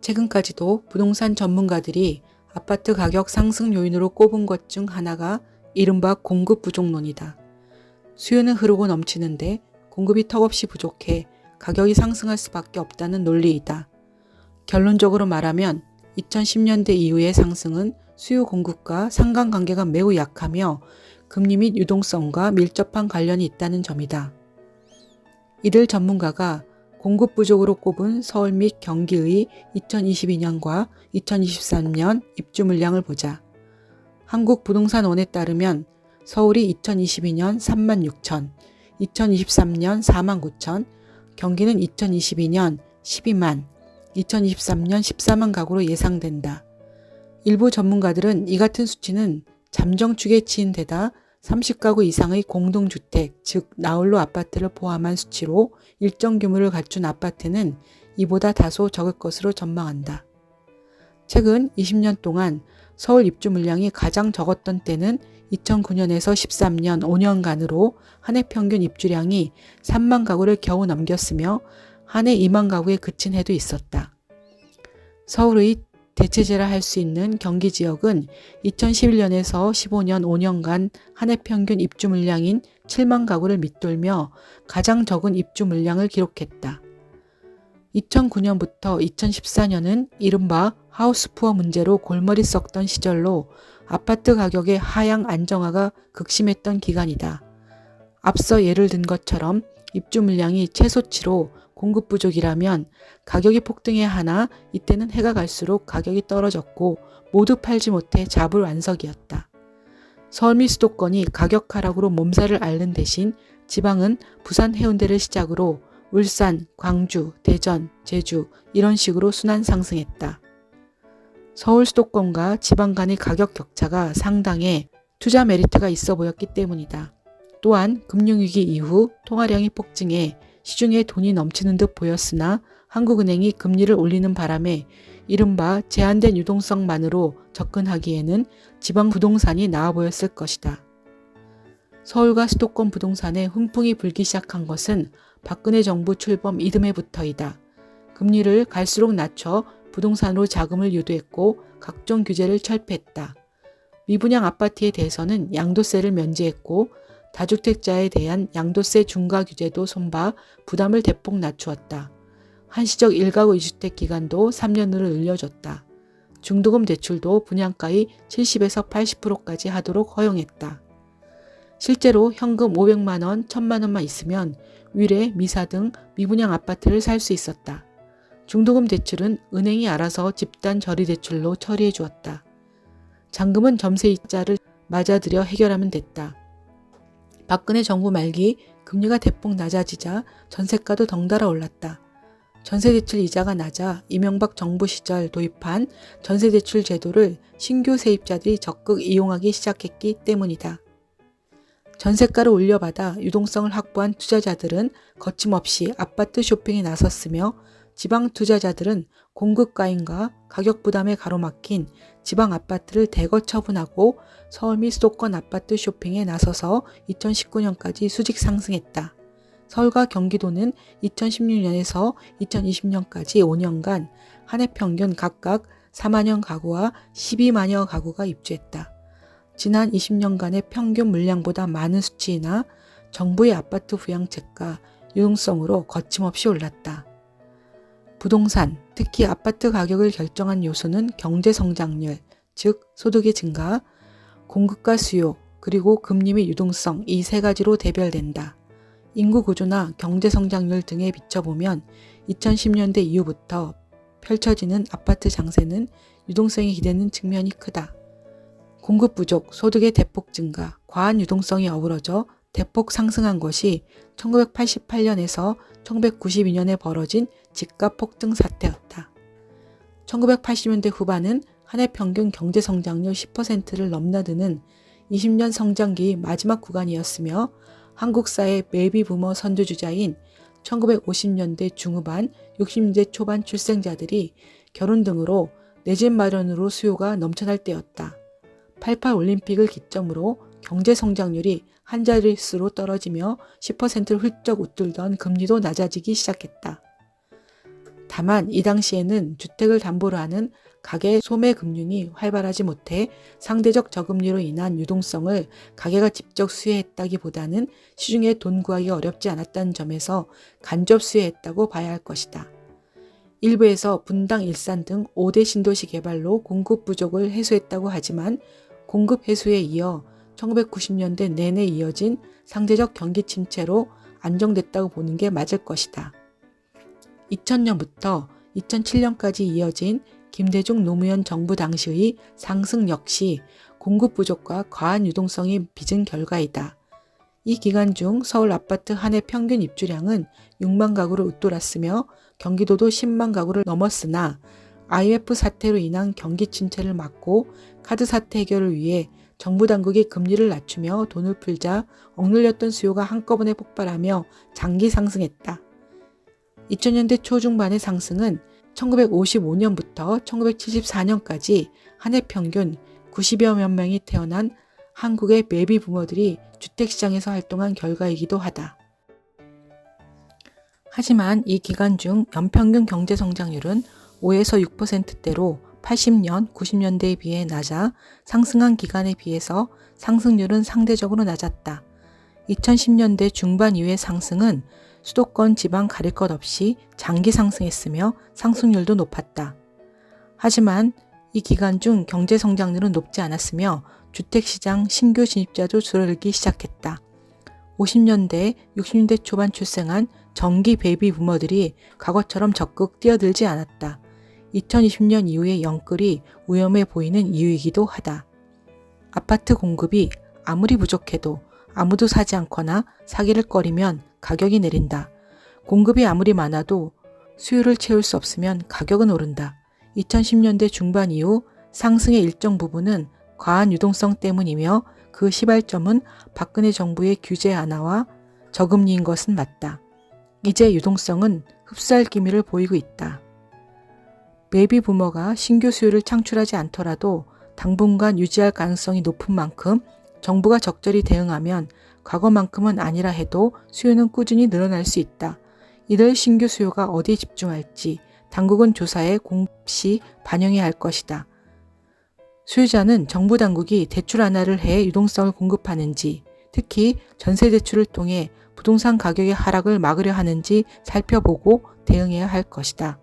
최근까지도 부동산 전문가들이 아파트 가격 상승 요인으로 꼽은 것 중 하나가 이른바 공급 부족론이다. 수요는 흐르고 넘치는데 공급이 턱없이 부족해 가격이 상승할 수밖에 없다는 논리이다. 결론적으로 말하면 2010년대 이후의 상승은 수요 공급과 상관관계가 매우 약하며 금리 및 유동성과 밀접한 관련이 있다는 점이다. 이들 전문가가 공급 부족으로 꼽은 서울 및 경기의 2022년과 2023년 입주 물량을 보자. 한국부동산원에 따르면 서울이 2022년 36,000, 2023년 49,000, 경기는 2022년 12만, 2023년 14만 가구로 예상된다. 일부 전문가들은 이 같은 수치는 잠정축에 치인 데다 30가구 이상의 공동주택, 즉 나홀로 아파트를 포함한 수치로 일정 규모를 갖춘 아파트는 이보다 다소 적을 것으로 전망한다. 최근 20년 동안 서울 입주 물량이 가장 적었던 때는 2009년에서 13년 5년간으로 한 해 평균 입주량이 3만 가구를 겨우 넘겼으며 한 해 2만 가구에 그친 해도 있었다. 서울의 대체제라 할 수 있는 경기 지역은 2011년에서 15년 5년간 한 해 평균 입주 물량인 7만 가구를 밑돌며 가장 적은 입주 물량을 기록했다. 2009년부터 2014년은 이른바 하우스푸어 문제로 골머리 썩던 시절로 아파트 가격의 하향 안정화가 극심했던 기간이다. 앞서 예를 든 것처럼 입주 물량이 최소치로 공급 부족이라면 가격이 폭등해야 하나 이때는 해가 갈수록 가격이 떨어졌고 모두 팔지 못해 자불완석이었다. 서울 및 수도권이 가격 하락으로 몸살을 앓는 대신 지방은 부산 해운대를 시작으로 울산, 광주, 대전, 제주 이런 식으로 순환 상승했다. 서울 수도권과 지방 간의 가격 격차가 상당해 투자 메리트가 있어 보였기 때문이다. 또한 금융위기 이후 통화량이 폭증해 시중에 돈이 넘치는 듯 보였으나 한국은행이 금리를 올리는 바람에 이른바 제한된 유동성만으로 접근하기에는 지방 부동산이 나아 보였을 것이다. 서울과 수도권 부동산에 훈풍이 불기 시작한 것은 박근혜 정부 출범 이듬해부터이다. 금리를 갈수록 낮춰 부동산으로 자금을 유도했고 각종 규제를 철폐했다. 미분양 아파트에 대해서는 양도세를 면제했고 다주택자에 대한 양도세 중과 규제도 손봐 부담을 대폭 낮추었다. 한시적 1가구 2주택 기간도 3년으로 늘려줬다. 중도금 대출도 분양가의 70에서 80%까지 하도록 허용했다. 실제로 현금 500만 원, 1000만 원만 있으면 위례, 미사 등 미분양 아파트를 살 수 있었다. 중도금 대출은 은행이 알아서 집단 저리 대출로 처리해 주었다. 잔금은 점세 이자를 맞아들여 해결하면 됐다. 박근혜 정부 말기 금리가 대폭 낮아지자 전세가도 덩달아 올랐다. 전세대출 이자가 낮아 이명박 정부 시절 도입한 전세대출 제도를 신규 세입자들이 적극 이용하기 시작했기 때문이다. 전세가를 올려받아 유동성을 확보한 투자자들은 거침없이 아파트 쇼핑에 나섰으며 지방 투자자들은 공급 과잉과 가격 부담에 가로막힌 지방 아파트를 대거 처분하고 서울 및 수도권 아파트 쇼핑에 나서서 2019년까지 수직 상승했다. 서울과 경기도는 2016년에서 2020년까지 5년간 한 해 평균 각각 4만여 가구와 12만여 가구가 입주했다. 지난 20년간의 평균 물량보다 많은 수치이나 정부의 아파트 부양책과 유동성으로 거침없이 올랐다. 부동산, 특히 아파트 가격을 결정한 요소는 경제 성장률, 즉 소득의 증가, 공급과 수요, 그리고 금리 및 유동성 이 세 가지로 대별된다. 인구 구조나 경제 성장률 등에 비춰보면 2010년대 이후부터 펼쳐지는 아파트 장세는 유동성에 기대는 측면이 크다. 공급 부족, 소득의 대폭 증가, 과한 유동성이 어우러져 대폭 상승한 것이 1988년에서 1992년에 벌어진 집값 폭등 사태였다. 1980년대 후반은 한 해 평균 경제 성장률 10%를 넘나드는 20년 성장기의 마지막 구간이었으며 한국 사회 베이비 부머 선두주자인 1950년대 중후반, 60년대 초반 출생자들이 결혼 등으로 내 집 마련으로 수요가 넘쳐날 때였다. 88 올림픽을 기점으로 경제 성장률이 한 자릿수로 떨어지며 10%를 훌쩍 웃돌던 금리도 낮아지기 시작했다. 다만 이 당시에는 주택을 담보로 하는 가계 소매 금융이 활발하지 못해 상대적 저금리로 인한 유동성을 가계가 직접 수혜했다기보다는 시중에 돈 구하기 어렵지 않았다는 점에서 간접 수혜했다고 봐야 할 것이다. 일부에서 분당, 일산 등 5대 신도시 개발로 공급 부족을 해소했다고 하지만 공급 해소에 이어 1990년대 내내 이어진 상대적 경기 침체로 안정됐다고 보는 게 맞을 것이다. 2000년부터 2007년까지 이어진 김대중 노무현 정부 당시의 상승 역시 공급 부족과 과한 유동성이 빚은 결과이다. 이 기간 중 서울 아파트 한 해 평균 입주량은 6만 가구를 웃돌았으며 경기도도 10만 가구를 넘었으나 IMF 사태로 인한 경기 침체를 막고 카드 사태 해결을 위해 정부 당국이 금리를 낮추며 돈을 풀자 억눌렸던 수요가 한꺼번에 폭발하며 장기 상승했다. 2000년대 초중반의 상승은 1955년부터 1974년까지 한 해 평균 90여만 명이 태어난 한국의 베이비 부머들이 주택시장에서 활동한 결과이기도 하다. 하지만 이 기간 중 연평균 경제성장률은 5에서 6%대로 80년, 90년대에 비해 낮아 상승한 기간에 비해서 상승률은 상대적으로 낮았다. 2010년대 중반 이후의 상승은 수도권 지방 가릴 것 없이 장기 상승했으며 상승률도 높았다. 하지만 이 기간 중 경제 성장률은 높지 않았으며 주택시장 신규 진입자도 줄어들기 시작했다. 50년대, 60년대 초반 출생한 정기 베이비 부머들이 과거처럼 적극 뛰어들지 않았다. 2020년 이후의 영끌이 위험해 보이는 이유이기도 하다. 아파트 공급이 아무리 부족해도 아무도 사지 않거나 사기를 꺼리면 가격이 내린다. 공급이 아무리 많아도 수요를 채울 수 없으면 가격은 오른다. 2010년대 중반 이후 상승의 일정 부분은 과한 유동성 때문이며 그 시발점은 박근혜 정부의 규제 완화와 저금리인 것은 맞다. 이제 유동성은 흡수할 기미를 보이고 있다. 베이비 부머가 신규 수요를 창출하지 않더라도 당분간 유지할 가능성이 높은 만큼 정부가 적절히 대응하면 과거만큼은 아니라 해도 수요는 꾸준히 늘어날 수 있다. 이들 신규 수요가 어디에 집중할지 당국은 조사에 공시 반영해야 할 것이다. 수요자는 정부 당국이 대출 완화를 해 유동성을 공급하는지, 특히 전세 대출을 통해 부동산 가격의 하락을 막으려 하는지 살펴보고 대응해야 할 것이다.